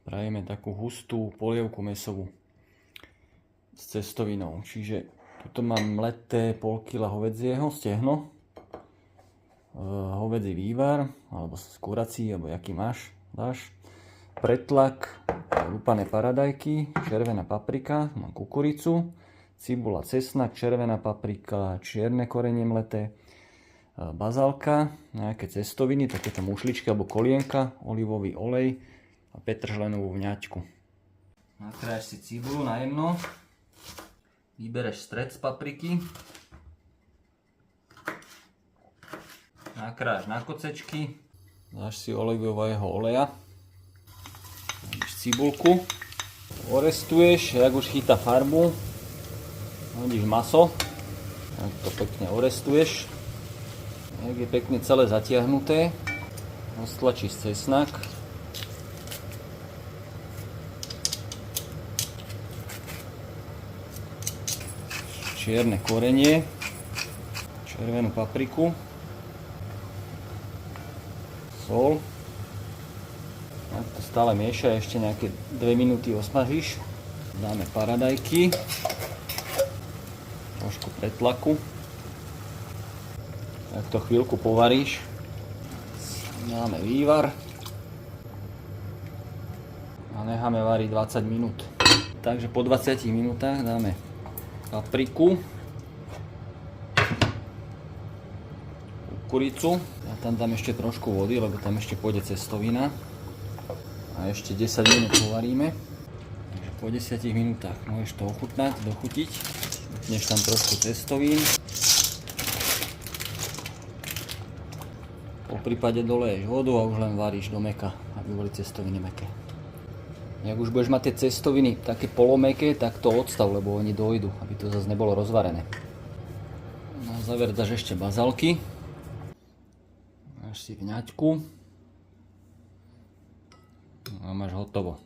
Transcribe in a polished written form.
Prajeme takú hustú polievku mäsovú s cestovinou. Čiže tuto mám mleté pol kila hovedzieho stehno, hovedzí vývar, alebo kurací, alebo jaký dáš. Pretlak, lupané paradajky, červená paprika, mám kukuricu, cibula, cesnak, červená paprika, čierne korenie mleté, bazálka, nejaké cestoviny, takéto mušličky alebo kolienka, olivový olej a petržlenovú vňaťku. Nakrájaš si cibulu na jedno, vybereš stred z papriky, nakrájaš na kocečky, dáš si olivového oleja, dáš cibulku, orestuješ, jak už chytá farbu, hodíš maso, tak to pekne orestuješ, jak je pekne celé zatiahnuté, roztlačíš cesnak, čierne korenie, červenú papriku, sol. Tak to stále miešaj, ešte nejaké 2 minúty osmažíš. Dáme paradajky, trošku pretlaku. Tak to chvíľku povaríš. Dáme vývar a necháme variť 20 minút. Takže po 20 minútach dáme papriku, kukuricu, ja tam dám ešte trošku vody, lebo tam ešte pôjde cestovina a ešte 10 minút povaríme. Takže po 10 minútach môžeš to ochutnať, dochutiť, dneš tam trošku cestovín, po prípade doleješ vodu a už len varíš do mäka, aby boli cestoviny mäkké. Jak už budeš mať tie cestoviny také polomäkké, tak to odstav, lebo oni dojdu, aby to zase nebolo rozvarené. Na záver dáš ešte bazálky. Dáš si vňaťku. A máš hotovo.